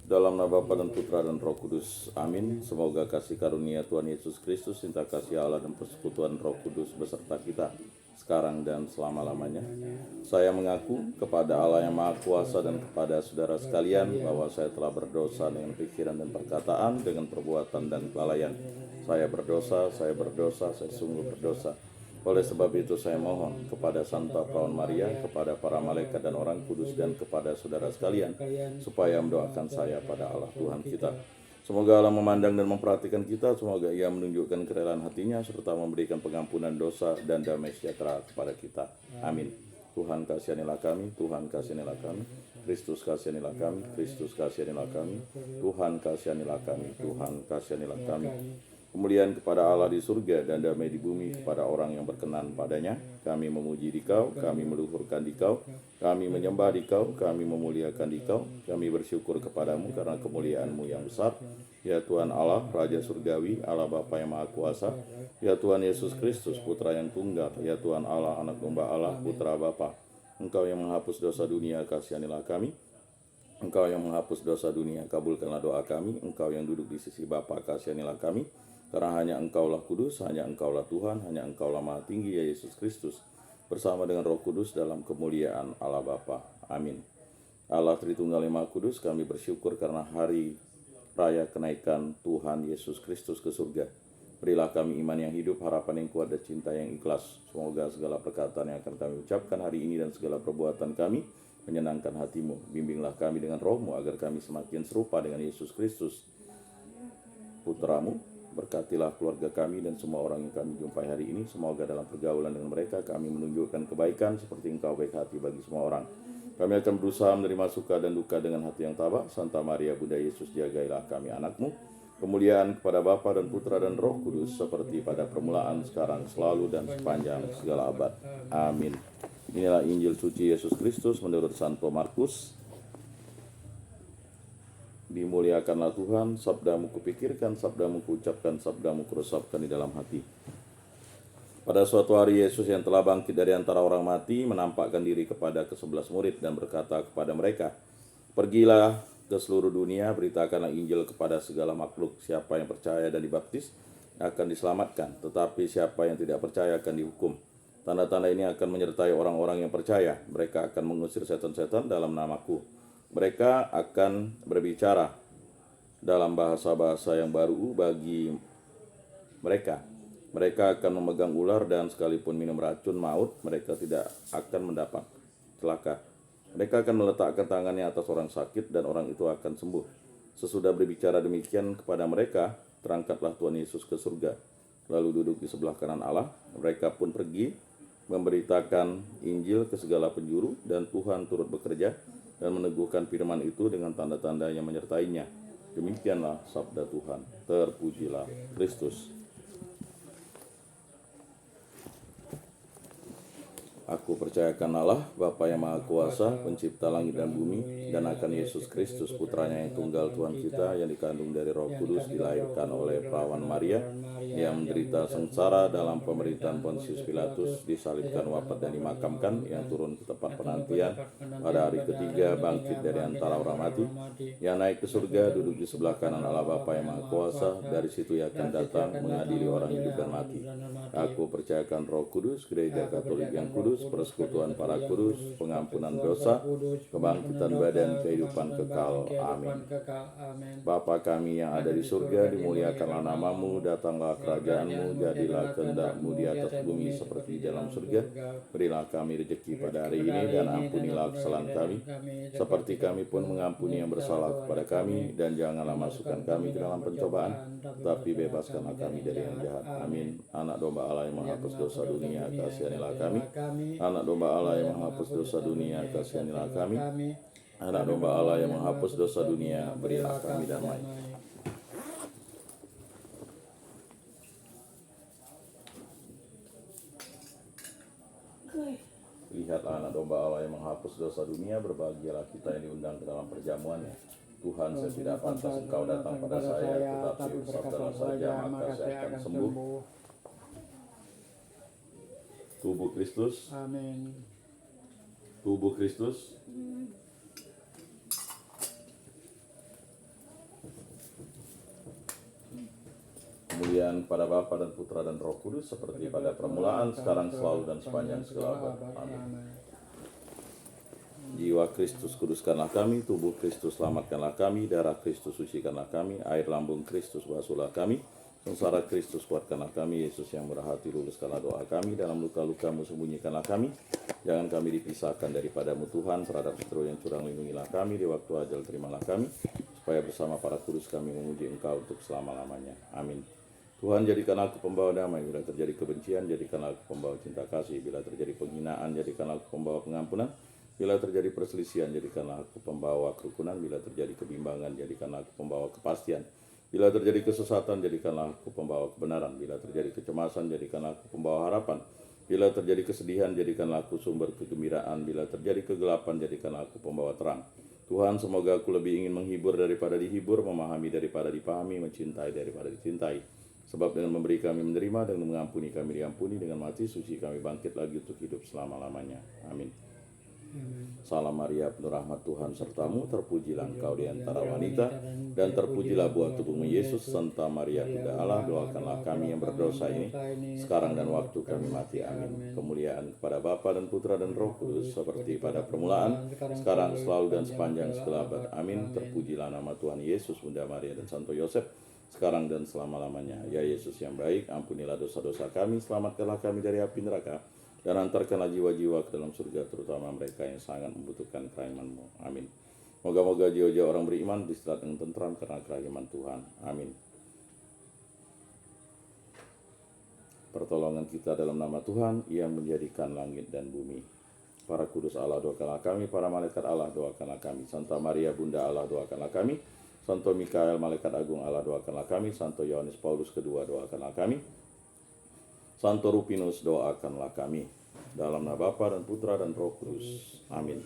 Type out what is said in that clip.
Dalam nama Bapa dan Putra dan Roh Kudus. Amin. Semoga kasih karunia Tuhan Yesus Kristus, cinta kasih Allah dan persekutuan Roh Kudus beserta kita sekarang dan selama-lamanya. Saya mengaku kepada Allah yang Maha Kuasa dan kepada saudara sekalian bahwa saya telah berdosa dengan pikiran dan perkataan, dengan perbuatan dan kelalaian. Saya berdosa, saya sungguh berdosa. Oleh sebab itu saya mohon kepada Santa Perawan Maria, kepada para malaikat dan orang kudus, dan kepada saudara sekalian, supaya mendoakan saya pada Allah Tuhan kita. Semoga Allah memandang dan memperhatikan kita, semoga Ia menunjukkan kerelaan hatinya, serta memberikan pengampunan dosa dan damai sejahtera kepada kita. Amin. Tuhan kasihanilah kami, Tuhan kasihanilah kami, Kristus kasihanilah kami, Kristus kasihanilah kami, Tuhan kasihanilah kami, Tuhan kasihanilah kami. Kemuliaan kepada Allah di surga dan damai di bumi kepada orang yang berkenan padanya. Kami memuji Dikau, kami meluhurkan Dikau, kami menyembah Dikau, kami memuliakan Dikau. Kami bersyukur kepadamu karena kemuliaan-Mu yang besar. Ya Tuhan Allah, Raja Surgawi, Allah Bapa yang Maha Kuasa. Ya Tuhan Yesus Kristus, Putra yang tunggal. Ya Tuhan Allah, Anak Domba Allah, Putra Bapa. Engkau yang menghapus dosa dunia, kasihanilah kami. Engkau yang menghapus dosa dunia, kabulkanlah doa kami. Engkau yang duduk di sisi Bapa, kasihanilah kami. Karena hanya Engkaulah kudus, hanya Engkaulah Tuhan, hanya Engkaulah Maha Tinggi, ya Yesus Kristus, bersama dengan Roh Kudus dalam kemuliaan Allah Bapa. Amin. Allah Tritunggal yang Maha Kudus, kami bersyukur karena hari raya kenaikan Tuhan Yesus Kristus ke surga. Berilah kami iman yang hidup, harapan yang kuat, dan cinta yang ikhlas. Semoga segala perkataan yang akan kami ucapkan hari ini dan segala perbuatan kami menyenangkan hati-Mu. Bimbinglah kami dengan Roh-Mu agar kami semakin serupa dengan Yesus Kristus, Putra-Mu. Berkatilah keluarga kami dan semua orang yang kami jumpai hari ini. Semoga dalam pergaulan dengan mereka kami menunjukkan kebaikan seperti Engkau baik hati bagi semua orang. Kami akan berusaha menerima suka dan duka dengan hati yang tabah. Santa Maria Bunda Yesus, jagailah kami anak-Mu. Kemuliaan kepada Bapa dan Putra dan Roh Kudus, seperti pada permulaan, sekarang, selalu, dan sepanjang segala abad. Amin. Inilah Injil suci Yesus Kristus menurut Santo Markus. Dimuliakanlah Tuhan, sabda-Mu kupikirkan, sabda-Mu kuucapkan, sabda-Mu kuresapkan di dalam hati. Pada suatu hari Yesus yang telah bangkit dari antara orang mati menampakkan diri kepada ke-11 murid dan berkata kepada mereka, "Pergilah ke seluruh dunia, beritakanlah Injil kepada segala makhluk. Siapa yang percaya dan dibaptis akan diselamatkan, tetapi siapa yang tidak percaya akan dihukum. Tanda-tanda ini akan menyertai orang-orang yang percaya. Mereka akan mengusir setan-setan dalam namaku. Mereka akan berbicara dalam bahasa-bahasa yang baru bagi mereka. Mereka akan memegang ular dan sekalipun minum racun maut, mereka tidak akan mendapat celaka. Mereka akan meletakkan tangannya atas orang sakit dan orang itu akan sembuh." Sesudah berbicara demikian kepada mereka, terangkatlah Tuhan Yesus ke surga, lalu duduk di sebelah kanan Allah. Mereka pun pergi memberitakan Injil ke segala penjuru, dan Tuhan turut bekerja dan meneguhkan firman itu dengan tanda-tanda yang menyertainya. Demikianlah sabda Tuhan. Terpujilah Kristus. Aku percayakan Allah, Bapa yang Maha Kuasa, pencipta langit dan bumi, dan akan Yesus Kristus, Putranya yang tunggal Tuhan kita, yang dikandung dari Roh Kudus, dilahirkan oleh Perawan Maria, yang menderita sengsara dalam pemerintahan Pontius Pilatus, disalibkan, wafat, dan dimakamkan, yang turun ke tempat penantian, pada hari ketiga bangkit dari antara orang mati, yang naik ke surga, duduk di sebelah kanan Allah Bapa yang Maha Kuasa. Dari situ Ia akan datang mengadili orang hidup dan mati. Aku percayakan Roh Kudus, Gereja Katolik yang kudus, persekutuan para kudus, pengampunan dosa, kebangkitan badan, kehidupan kekal. Amin. Bapa kami yang ada di surga, dimuliakanlah nama-Mu, datanglah kerajaan-Mu, jadilah kehendak-Mu di atas bumi seperti di dalam surga. Berilah kami rezeki pada hari ini, dan ampunilah kesalahan kami, seperti kami pun mengampuni yang bersalah kepada kami, dan janganlah masukkan kami ke dalam pencobaan, tapi bebaskanlah kami dari yang jahat. Amin. Anak Domba Allah yang menghapus dosa dunia, kasihanilah kami. Anak Domba Allah yang menghapus dosa dunia, kasihanilah kami. Anak Domba Allah yang menghapus dosa dunia, berilah kami damai. Lihatlah Anak Domba Allah yang menghapus dosa dunia, berbahagialah kita yang diundang ke dalam perjamuannya. Tuhan, saya tidak pantas Engkau datang pada saya, tetapi bersabdalah saja, maka saya akan sembuh. Tubuh Kristus. Amin. Tubuh Kristus. Kemuliaan kepada Bapa dan Putra dan Roh Kudus, seperti pada permulaan, sekarang, selalu, dan sepanjang segala abad. Amin. Jiwa Kristus kuduskanlah kami, tubuh Kristus selamatkanlah kami, darah Kristus sucikanlah kami, air lambung Kristus basuhlah kami, sengsara Kristus kuatkanlah kami, Yesus yang murah hati luluskanlah doa kami, dalam luka-lukamu sembunyikanlah kami, jangan kami dipisahkan daripadamu Tuhan, terhadap seteru yang curang lindungilah kami, di waktu ajal terimalah kami, supaya bersama para kudus kami memuji Engkau untuk selama-lamanya. Amin. Tuhan, jadikan aku pembawa damai bila terjadi kebencian, jadikanlah aku pembawa cinta kasih bila terjadi penghinaan, jadikanlah aku pembawa pengampunan bila terjadi perselisihan, jadikanlah aku pembawa kerukunan, bila terjadi kebimbangan, jadikanlah aku pembawa kepastian, bila terjadi kesesatan, jadikanlah aku pembawa kebenaran, bila terjadi kecemasan, jadikanlah aku pembawa harapan, bila terjadi kesedihan, jadikanlah aku sumber kegembiraan, bila terjadi kegelapan, jadikanlah aku pembawa terang. Tuhan, semoga aku lebih ingin menghibur daripada dihibur, memahami daripada dipahami, mencintai daripada dicintai. Sebab dengan memberi kami menerima, dengan mengampuni kami diampuni, dengan mati suci kami bangkit lagi untuk hidup selama-lamanya. Amin. Salam Maria, penuh rahmat Tuhan sertamu, terpujilah engkau di antara wanita, dan terpujilah buah tubuhmu Yesus. Santa Maria Bunda Allah, doakanlah kami yang berdosa ini, sekarang dan waktu kami mati. Amin. Kemuliaan kepada Bapa dan Putra dan Roh Kudus, seperti pada permulaan, sekarang, selalu, dan sepanjang segala abad. Amin. Terpujilah nama Tuhan Yesus, Bunda Maria dan Santo Yosef, sekarang dan selama-lamanya. Ya Yesus yang baik, ampunilah dosa-dosa kami, selamatkanlah kami dari api neraka, dan antarkanlah jiwa-jiwa ke dalam surga, terutama mereka yang sangat membutuhkan kerahiman-Mu. Amin. Moga-moga jiwa-jiwa orang beriman beristirahat dengan tentram karena kerahiman Tuhan. Amin. Pertolongan kita dalam nama Tuhan yang menjadikan langit dan bumi. Para kudus Allah, doakanlah kami. Para malaikat Allah, doakanlah kami. Santa Maria Bunda Allah, doakanlah kami. Santo Mikael, Malaikat Agung Allah, doakanlah kami. Santo Yohanes Paulus II, doakanlah kami. Santo Rupinus, doakanlah kami. Dalam nama Bapa dan Putra dan Roh Kudus. Amin.